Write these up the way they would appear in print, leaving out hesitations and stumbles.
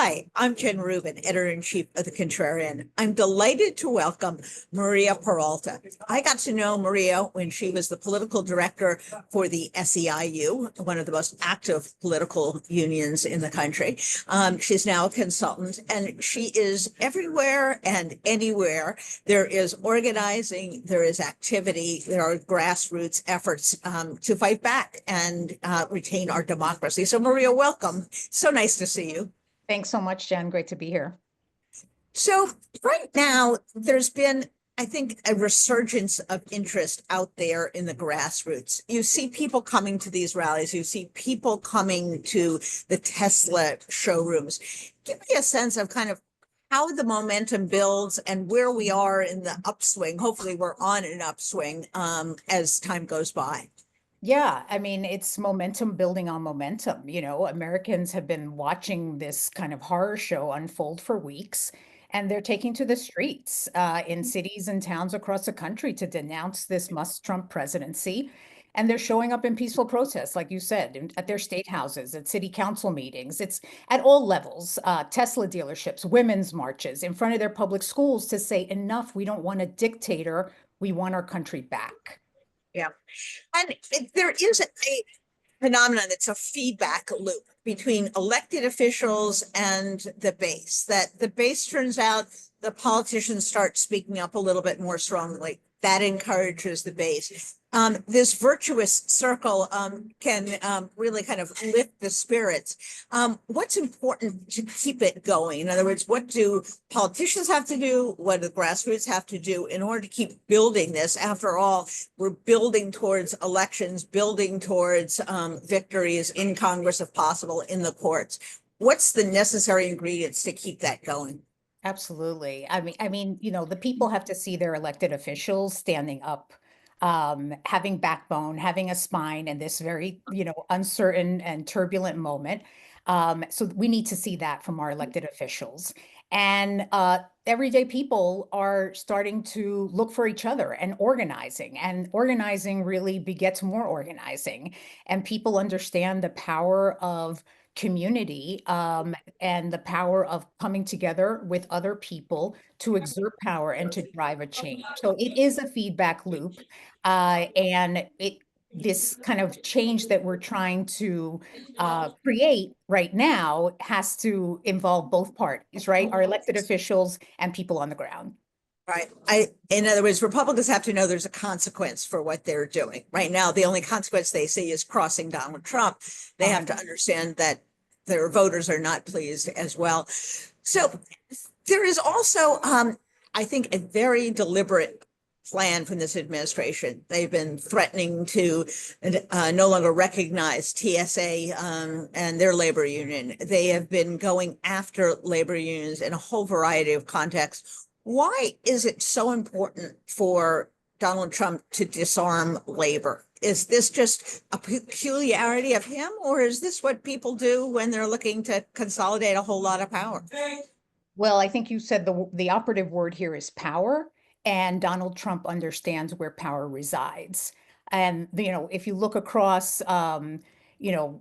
Hi, I'm Jen Rubin, editor-in-chief of The Contrarian. I'm delighted to welcome Maria Peralta. I got to know Maria when she was the political director for the SEIU, one of the most active political unions in the country. She's now a consultant, and she is everywhere and anywhere. There is organizing, there is activity, there are grassroots efforts to fight back and retain our democracy. So Maria, welcome. So nice to see you. Thanks so much, Jen. Great to be here. So right now, there's been, I think, a resurgence of interest out there in the grassroots. You see people coming to these rallies. You see people coming to the Tesla showrooms. Give me a sense of kind of how the momentum builds and where we are in the upswing. Hopefully we're on an upswing as time goes by. Yeah, I mean, it's momentum building on momentum. You know, Americans have been watching this kind of horror show unfold for weeks, and they're taking to the streets in cities and towns across the country to denounce this Musk-Trump presidency. And they're showing up in peaceful protests, like you said, at their state houses, at city council meetings. It's at all levels, Tesla dealerships, women's marches, in front of their public schools to say, enough, we don't want a dictator, we want our country back. Yeah. And there is a phenomenon that's a feedback loop between elected officials and the base, that the base turns out the politicians start speaking up a little bit more strongly. That encourages the base. This virtuous circle can really kind of lift the spirits. What's important to keep it going? In other words, what do politicians have to do? What do the grassroots have to do in order to keep building this? After all, we're building towards elections, building towards victories in Congress, if possible, in the courts. What's the necessary ingredients to keep that going? Absolutely. I mean, you know, the people have to see their elected officials standing up, having backbone, having a spine in this very, you know, uncertain and turbulent moment. So we need to see that from our elected officials. And everyday people are starting to look for each other and organizing really begets more organizing. And people understand the power of community and the power of coming together with other people to exert power and to drive a change. So it is a feedback loop, and this kind of change that we're trying to create right now has to involve both parties, right? Our elected officials and people on the ground. Right. In other words, Republicans have to know there's a consequence for what they're doing. Right now, the only consequence they see is crossing Donald Trump. They have to understand that their voters are not pleased as well. So there is also, I think, a very deliberate plan from this administration. They've been threatening to no longer recognize TSA and their labor union. They have been going after labor unions in a whole variety of contexts. Why is it so important for Donald Trump to disarm labor? Is this just a peculiarity of him, or is this what people do when they're looking to consolidate a whole lot of power? Well, I think you said the operative word here is power, and Donald Trump understands where power resides. And you know, if you look across, you know,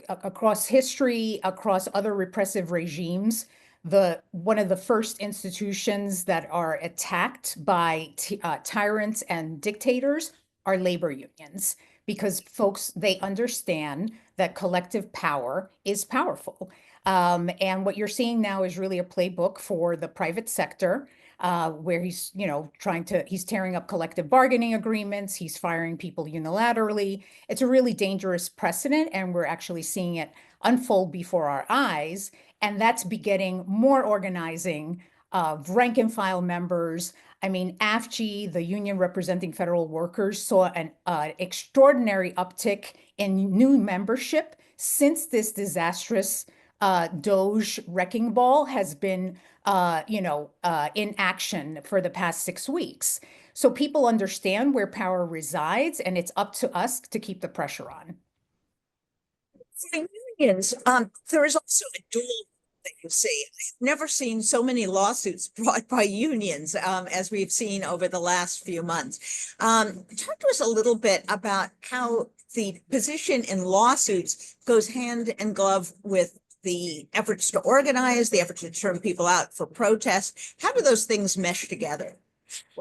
across history, across other repressive regimes, the one of the first institutions that are attacked by tyrants and dictators are labor unions, because folks, they understand that collective power is powerful. And what you're seeing now is really a playbook for the private sector, where he's, you know, he's tearing up collective bargaining agreements, he's firing people unilaterally. It's a really dangerous precedent, and we're actually seeing it unfold before our eyes. And that's begetting more organizing of rank and file members. I mean, AFG, the union representing federal workers, saw an extraordinary uptick in new membership since this disastrous Doge wrecking ball has been, in action for the past 6 weeks. So people understand where power resides, and it's up to us to keep the pressure on. For unions, there is also a dual that you see. I've never seen so many lawsuits brought by unions as we've seen over the last few months. Talk to us a little bit about how the position in lawsuits goes hand in glove with the efforts to organize, the efforts to turn people out for protests. How do those things mesh together?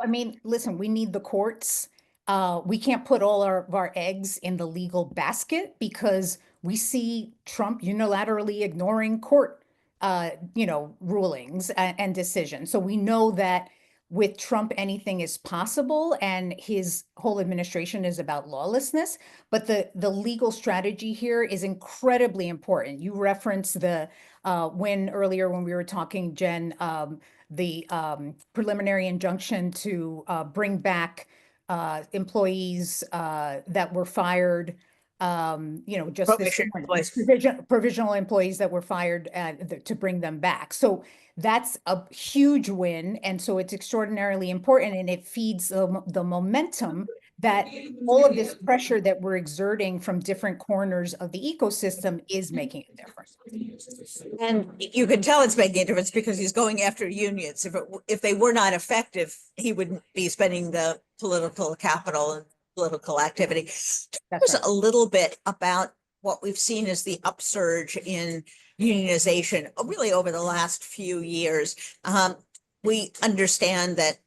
I mean, listen, we need the courts. We can't put all of our eggs in the legal basket because we see Trump unilaterally ignoring court, rulings and decisions. So we know that with Trump, anything is possible, and his whole administration is about lawlessness. But the legal strategy here is incredibly important. You referenced the when earlier when we were talking, Jen, the preliminary injunction to bring back employees that were fired, just this Probation morning, employees. provisional employees that were fired to bring them back. So that's a huge win. And so it's extraordinarily important, and it feeds the momentum that all of this pressure that we're exerting from different corners of the ecosystem is making a difference. And you can tell it's making a difference because he's going after unions. If they were not effective, he wouldn't be spending the political capital and political activity. Tell us Right. a little bit about what we've seen as the upsurge in unionization, really over the last few years. We understand that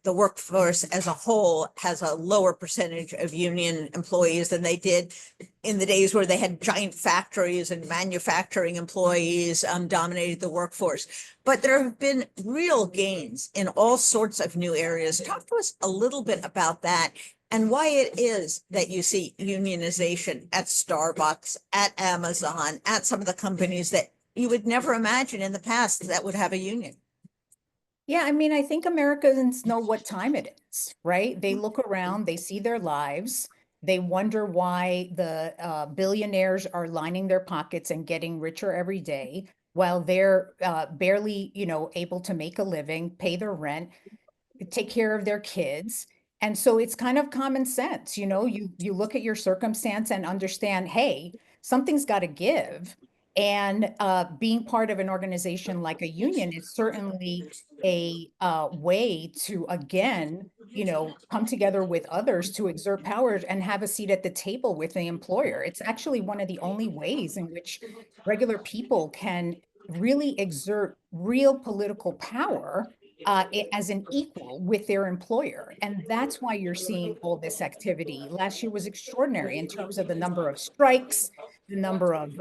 the workforce as a whole has a lower percentage of union employees than they did in the days where they had giant factories and manufacturing employees dominated the workforce. But there have been real gains in all sorts of new areas. Talk to us a little bit about that and why it is that you see unionization at Starbucks, at Amazon, at some of the companies that you would never imagine in the past that would have a union. Yeah, I mean, I think Americans know what time it is, right? They look around, they see their lives, they wonder why the billionaires are lining their pockets and getting richer every day while they're barely, able to make a living, pay their rent, take care of their kids. And so it's kind of common sense, you look at your circumstance and understand, hey, something's got to give. And being part of an organization like a union is certainly a way to, again, come together with others to exert powers and have a seat at the table with the employer. It's actually one of the only ways in which regular people can really exert real political power as an equal with their employer. And that's why you're seeing all this activity. Last year was extraordinary in terms of the number of strikes, the number of,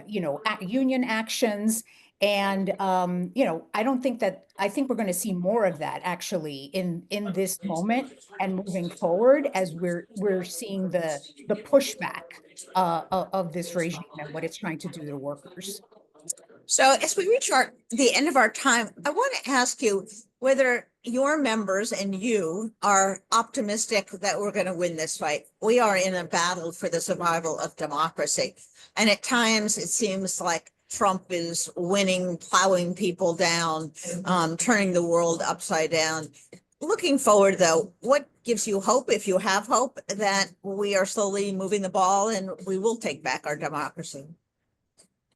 union actions. And, I don't think I think we're going to see more of that actually in this moment and moving forward as we're seeing the pushback of this regime and what it's trying to do to workers. So as we reach the end of our time, I want to ask you whether your members and you are optimistic that we're going to win this fight. We are in a battle for the survival of democracy. And at times it seems like Trump is winning, plowing people down, turning the world upside down. Looking forward, though, what gives you hope, if you have hope, that we are slowly moving the ball and we will take back our democracy?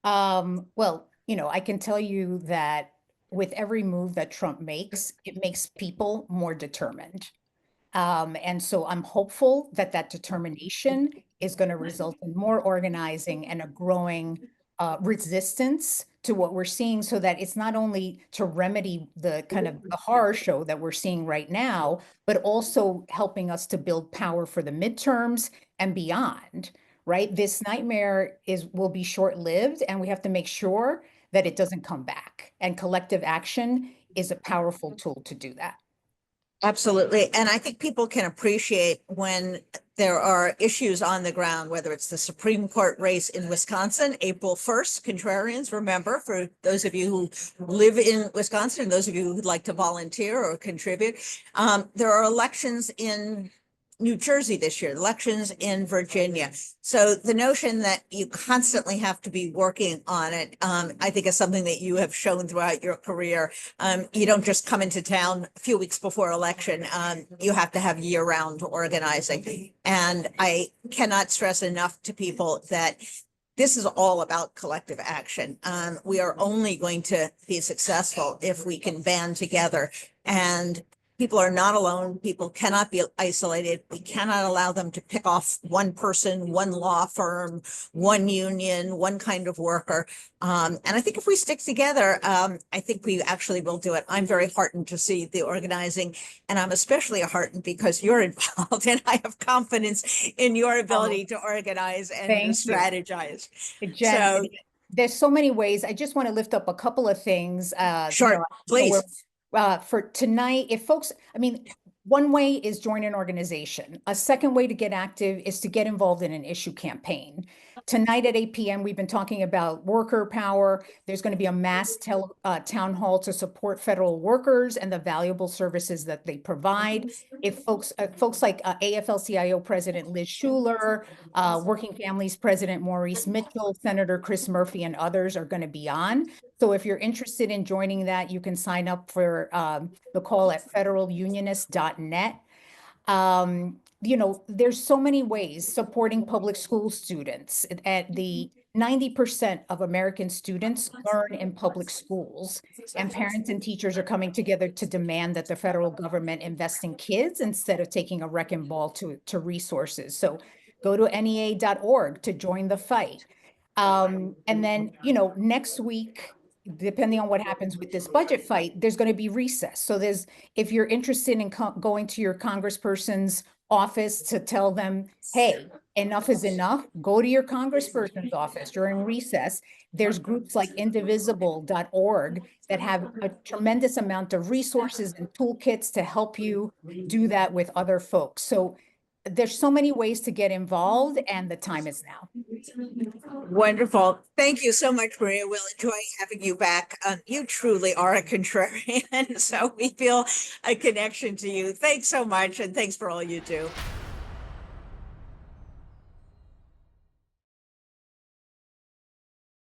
Well, I can tell you that with every move that Trump makes, it makes people more determined. And so I'm hopeful that that determination is going to result in more organizing and a growing resistance to what we're seeing, so that it's not only to remedy the kind of the horror show that we're seeing right now, but also helping us to build power for the midterms and beyond, right? This nightmare will be short-lived, and we have to make sure that it doesn't come back. And collective action is a powerful tool to do that. Absolutely. And I think people can appreciate when there are issues on the ground, whether it's the Supreme Court race in Wisconsin, April 1st, contrarians, remember, for those of you who live in Wisconsin, and those of you who'd like to volunteer or contribute, there are elections in New Jersey this year, elections in Virginia. So the notion that you constantly have to be working on it, I think is something that you have shown throughout your career. You don't just come into town a few weeks before election. You have to have year-round organizing. And I cannot stress enough to people that this is all about collective action. We are only going to be successful if we can band together and people are not alone. People cannot be isolated. We cannot allow them to pick off one person, one law firm, one union, one kind of worker. And I think if we stick together, I think we actually will do it. I'm very heartened to see the organizing, and I'm especially heartened because you're involved, and I have confidence in your ability to organize and to Thank you. strategize. Jen, So, there's so many ways. I just want to lift up a couple of things. short, We're, please. for tonight, if folks, I mean, one way is join an organization. A second way to get active is to get involved in an issue campaign. Tonight at 8 p.m., we've been talking about worker power. There's going to be a mass town hall to support federal workers and the valuable services that they provide. If folks like AFL-CIO President Liz Schuler, Working Families President Maurice Mitchell, Senator Chris Murphy, and others are going to be on. So if you're interested in joining that, you can sign up for the call at federalunionist.net. There's so many ways supporting public school students. At the 90% of American students learn in public schools, and parents and teachers are coming together to demand that the federal government invest in kids instead of taking a wrecking ball to resources. So go to NEA.org to join the fight. And then, next week, depending on what happens with this budget fight, there's going to be recess. So if you're interested in going to your congressperson's office to tell them, hey, enough is enough, go to your congressperson's office during recess. There's groups like indivisible.org that have a tremendous amount of resources and toolkits to help you do that with other folks. So there's so many ways to get involved, and the time is now. Wonderful. Thank you so much, Maria. We'll enjoy having you back. You truly are a contrarian, so we feel a connection to you. Thanks so much, and thanks for all you do.